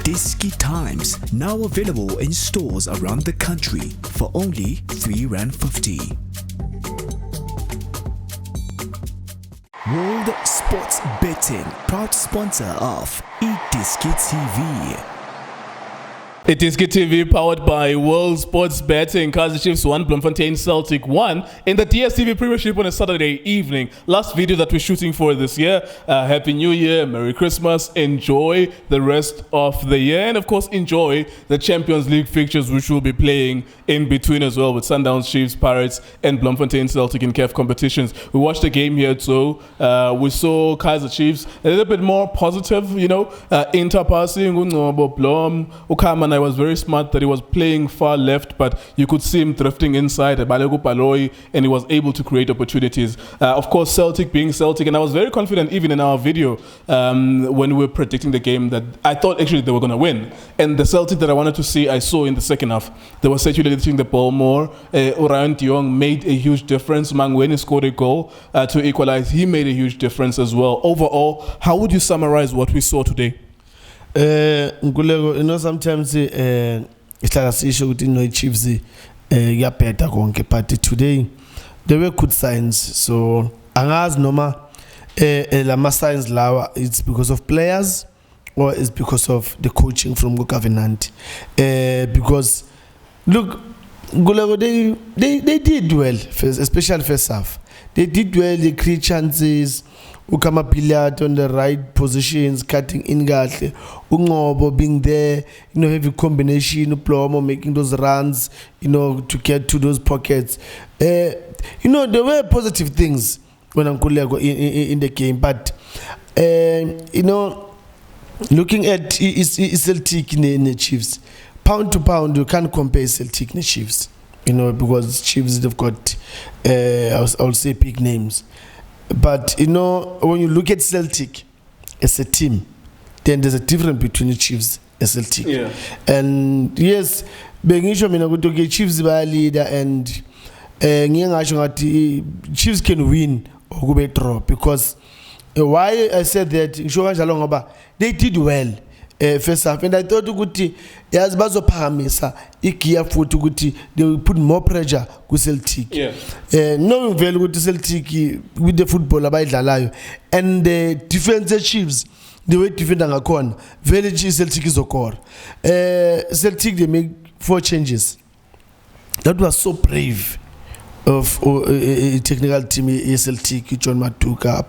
iDiskiTimes, now available in stores around the country for only R3.50. World Sports Betting, proud sponsor of iDiskiTV. iDiskiTV powered by World Sports Betting. Kaizer Chiefs 1, Bloemfontein Celtic 1 in the DStv Premiership on a Saturday evening. Last video that we're shooting for this year. Happy New Year, Merry Christmas. Enjoy the rest of the year, and of course enjoy the Champions League fixtures which we'll be playing in between as well, with Sundowns, Chiefs, Pirates and Bloemfontein Celtic in CAF competitions. We watched the game here, so we saw Kaizer Chiefs a little bit more positive, interpassing. Khama was very smart that he was playing far left, but you could see him drifting inside and he was able to create opportunities. Of course, Celtic being Celtic, and I was very confident even in our video when we were predicting the game that I thought actually they were going to win. And the Celtic that I wanted to see, I saw in the second half. They were circulating the ball more. Orion Diong made a huge difference. Mangweni scored a goal to equalize. He made a huge difference as well. Overall, how would you summarize what we saw today? Sometimes it's like a issue Chiefs better but today there were good signs. So angas noma lama signs lawa, it's because of players or it's because of the coaching from Gavin Hunt. Because look, they did well, especially first half. They did well, they create chances. Khama Billiat on the right positions, cutting in kahle, Ungobo being there, heavy combination, Plomo making those runs, to get to those pockets. There were positive things when Nkulego in the game, but looking at Celtic in the Chiefs, pound to pound, you can't compare Celtic and the Chiefs, because Chiefs they've got I'll say big names. But when you look at Celtic as a team, then there's a difference between the Chiefs and Celtic. Yeah. And yes, bengisho mina ukuthi Chiefs ba leader, and ngingasho ngathi Chiefs can win or kube draw, because why I said that ngisho kanjalo ngoba they did well first half, and I thought ukuthi yazi bazophakamisa igear futhi ukuthi they will put more pressure ku Celtic. Yeah. Knowing very ukuthi Celtic with the football abayidlalayo and the defense Chiefs the way defend ngakhona very Celtic izokora. Celtic they make 4 changes. That was so brave of a technical team Celtic, John Maduka,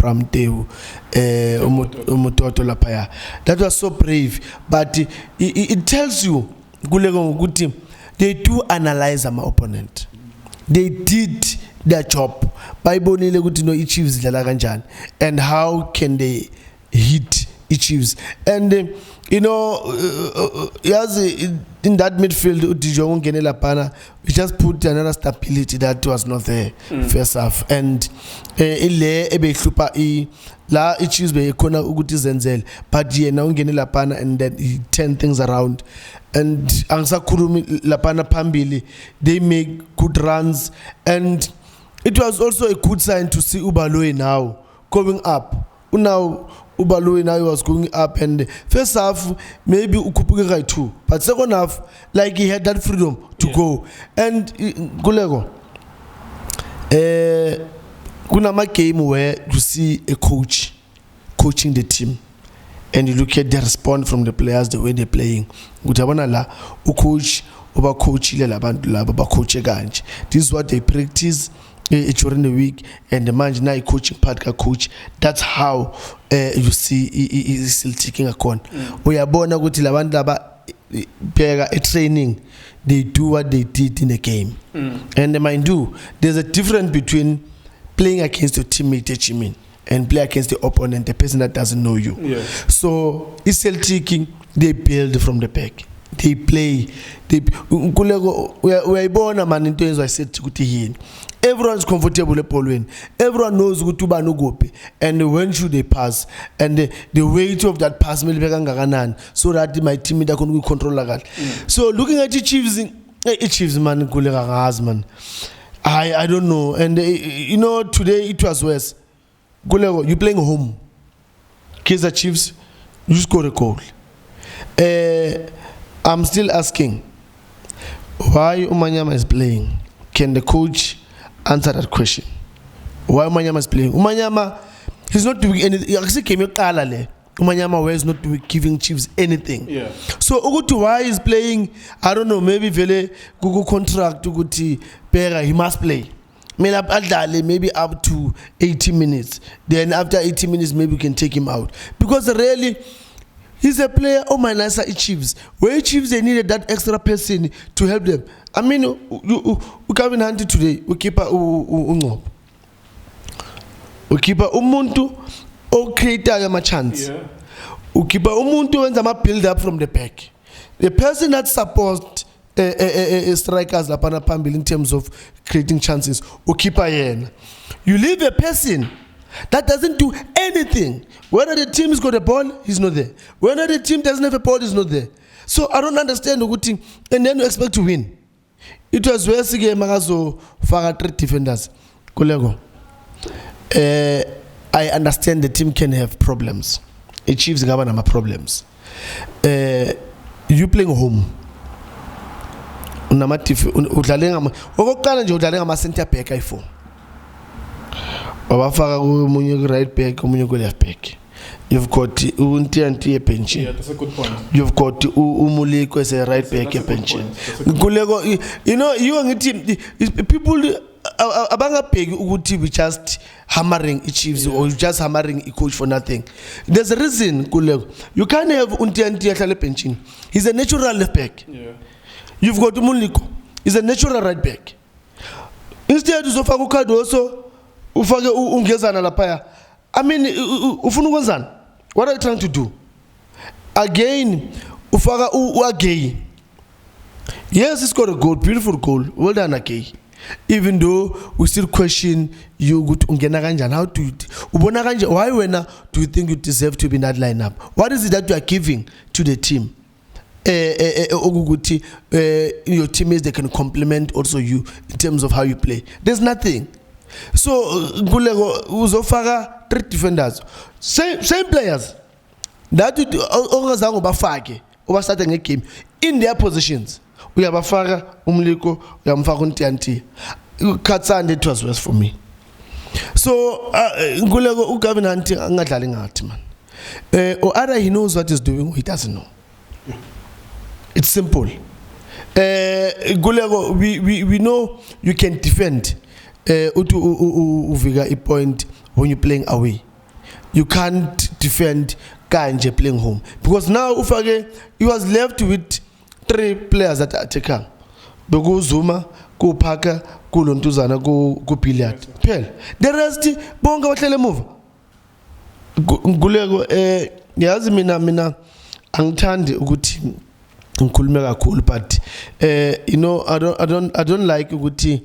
Umutoto Lapaya. That was so brave, but it tells you good team. They do analyze my opponent. They did their job. Bible each Chiefs and how can they hit each Chiefs. And in that midfield, we just put another stability that was not there first half. And la Chiefs be kona ukuthi zenzel, but yena ungene lapana and then he turn things around. And angisakhulumi lapana phambili, they make good runs, and it was also a good sign to see Ubaloyi now going up. Now Ubaloyi now was going up, and first half maybe ukupukeka too, but second half like he had that freedom to go. And Gulego, kuna game where you see a coach coaching the team, and you look at the response from the players, the way they're playing. Utabona la ucoach over coach ile labantu laba ba coach kanje. This is what they practice during the week, and the man now coaching part ka coach. That's how you see is still taking a con. Uyabona ukuthi labantu laba bega a training, they do what they did in the game. And mind you, there's a difference between playing against your teammate and play against the opponent, the person that doesn't know you. Yeah. So it's Celtic, they build from the back. They play. We are born a man in terms I said to everyone's comfortable at ball. Everyone knows who to banugope and when should they pass, and the weight of that pass so that my team that can control that. So looking at the Chiefs man, man, I don't know. And today it was worse. You playing home. Kaizer Chiefs, you score a goal. I'm still asking, why Manyama is playing? Can the coach answer that question? Why Manyama is playing? Manyama, he's not doing anything. Manyama is not giving Chiefs anything. Yeah. So Ugutu, why is playing? I don't know. Maybe Vele Google contract Uguti Pera. He must play. Maybe up to 80 minutes. Then after 80 minutes, maybe we can take him out because really. He's a player. Oh my nice Chiefs. Where Chiefs they needed that extra person to help them. I mean, you Gavin Hunt today. We keep a umuntu or create a chance. We keep a umuntu and them build up from the back. The person that supports strikers in terms of creating chances. We keep a yen. You leave a person that doesn't do anything. Whether the team has got a ball, he's not there. Whether the team doesn't have a ball, he's not there. So I don't understand the good thing. And then you expect to win. It was where Sige Magazo Farah 3 defenders. Kolego. I understand the team can have problems. The Chiefs have problems. You playing home. Center back I4. Right back, left back. You've got Unti a pension. Yeah, that's a good point. You've got Umuliko as a right back a pension. You know, you and the team, people abanga peg uguti we just hammering Chiefs or just hammering a coach for nothing. There's a reason, Kulego. You can't have Unti a pension. He's a natural left back. Yeah. You've got Umuliko. He's a natural right back. Instead of Sofakukado also. Ufage ungezana lapaya. I mean, ufunu ngezana. What are you trying to do? Again, ufaga Agay. Yes, he scored a goal, beautiful goal. Well done, Agay. Even though we still question you, good ungena kanjani. How do you? Ubona kanjani? Why do you think you deserve to be in that lineup? What is it that you are giving to the team? Your teammates they can complement also you in terms of how you play. There's nothing. So Gulego uzofaka 3 defenders, same players that ongazange bafake obasathe ngegame in their positions. Uyabafaka Umliko, uyamfaka uNtianti. Katsande, it was worse for me. So Gulego Gavin Hunt angadlali ngathi man. Or either he knows what he's doing or he doesn't know. It's simple. Gulego, we know you can defend. Uviga a point when you're playing away. You can't defend Kanje playing home. Because now Ufage, he was left with 3 players that are taken. Go Zuma, go Parker, go Lontuzana, go Billiat. The rest, Bonga Watele move. Gulego, yazi mina angthandi ukuthi ngikhulumeka kakhulu, but you know, I don't like ukuthi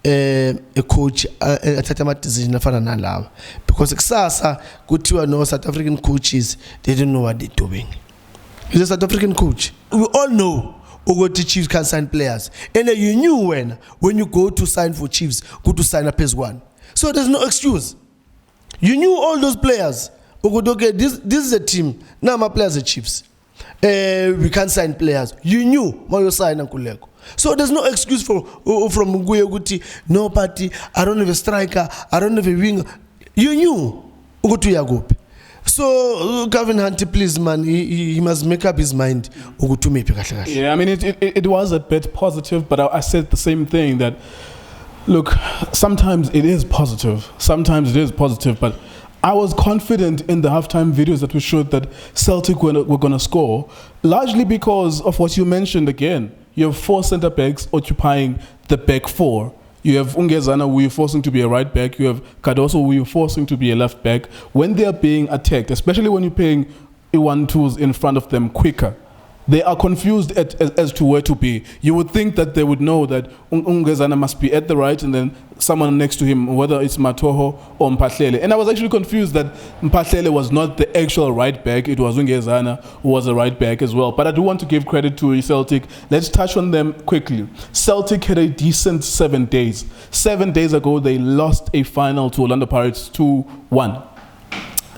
a coach athatha ama decision afana nalawa, because kusasa kuthiwa no South African coaches, they don't know what they're doing. He's a South African coach. We all know ukuthi Chiefs can sign players, and you knew when you go to sign for Chiefs, go to sign up as one. So there's no excuse. You knew all those players. Okay, this is a team. Now my players are Chiefs. We can't sign players. You knew when you sign Nkuleko. So there's no excuse from Mngweni Guti. No party. I don't have a striker. I don't have a winger. You knew Ugutu Yagope. So Gavin Hunt, please, man, he must make up his mind. Yeah, I mean it was a bit positive, but I said the same thing that look, sometimes it is positive, but I was confident in the halftime videos that we showed that Celtic were going to score, largely because of what you mentioned again. You have 4 centre backs occupying the back 4. You have Ungezana, who you're forcing to be a right back. You have Cardoso, who you're forcing to be a left back. When they are being attacked, especially when you're playing E1-2s in front of them quicker, they are confused as to where to be. You would think that they would know that Ungezana must be at the right and then someone next to him, whether it's Matoho or Mpahlele. And I was actually confused that Mpahlele was not the actual right back. It was Ungezana who was a right back as well. But I do want to give credit to Celtic. Let's touch on them quickly. Celtic had a decent 7 days. 7 days ago, they lost a final to Orlando Pirates 2-1,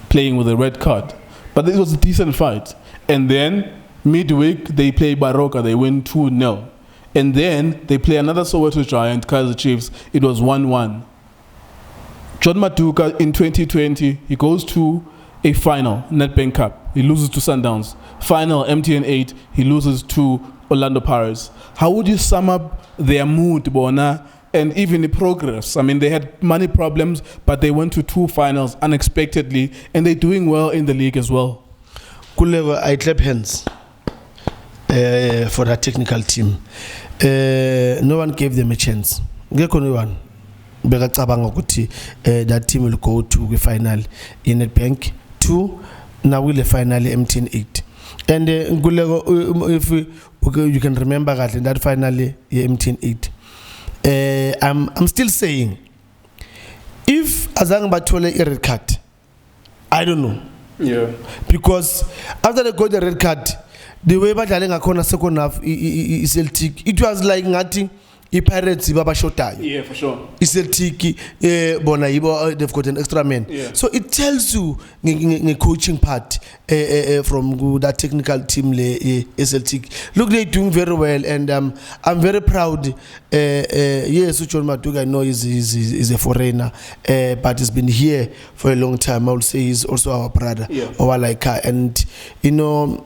playing with a red card. But it was a decent fight. And then Midweek, they play Baroka, they win 2-0. And then they play another Soweto giant, Kaizer Chiefs. It was 1-1. John Maduka in 2020, he goes to a final, Nedbank Cup. He loses to Sundowns. Final, MTN 8, he loses to Orlando Pirates. How would you sum up their mood, Bona, and even the progress? I mean, they had money problems, but they went to 2 finals unexpectedly, and they're doing well in the league as well. Kulego, I clap hands for that technical team. No one gave them a chance. That team will go to the final in Nedbank 2. Now will the final MTN 8. And if you can remember that finally MTN 8. I'm still saying, if Azang Batole a red card, I don't know. Yeah. Because after they got the red card, the way Bataling Akona second half Celtic, it was like nothing. Pirates Baba Shota. Yeah, for sure. Celtic Bona they've got an extra man. Yeah. So it tells you the coaching part from that technical team Celtic. Look, they're doing very well, and I'm very proud. Yes, John Maduka, I know is a foreigner, but he's been here for a long time. I would say he's also our brother, our like, and you know,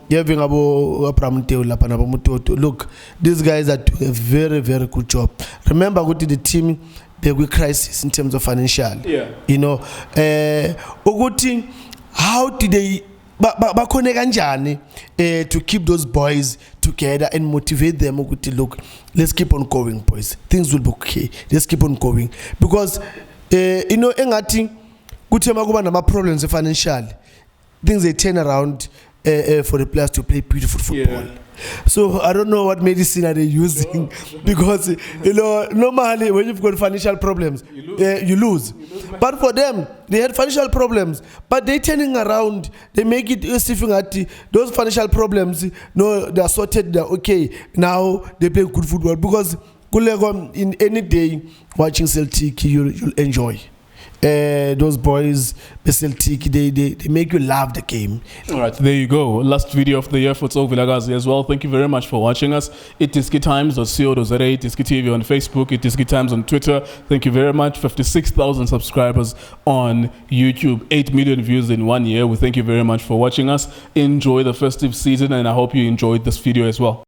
look, these guys are doing a very, very good job. Remember, go to the team, the crisis in terms of financial. Yeah. You know, how did they to keep those boys together and motivate them? Look, let's keep on going, boys. Things will be okay. Let's keep on going, because you know, problems financial, things they turn around for the players to play beautiful football. Yeah. So I don't know what medicine are they using, because you know, normally when you've got financial problems, you lose. But for them, they had financial problems, but they turning around. They make it stiffing at those financial problems. No, they are sorted. They're okay. Now they play good football, because in any day watching Celtic, you'll enjoy. Those boys, Celtic, they make you love the game. All right, there you go. Last video of the year for Tso Vilakazi as well. Thank you very much for watching us. iDiskiTimes.co.za, iDiskiTV on Facebook, iDiskiTimes on Twitter. Thank you very much. 56,000 subscribers on YouTube, 8 million views in 1 year. We thank you very much for watching us. Enjoy the festive season, and I hope you enjoyed this video as well.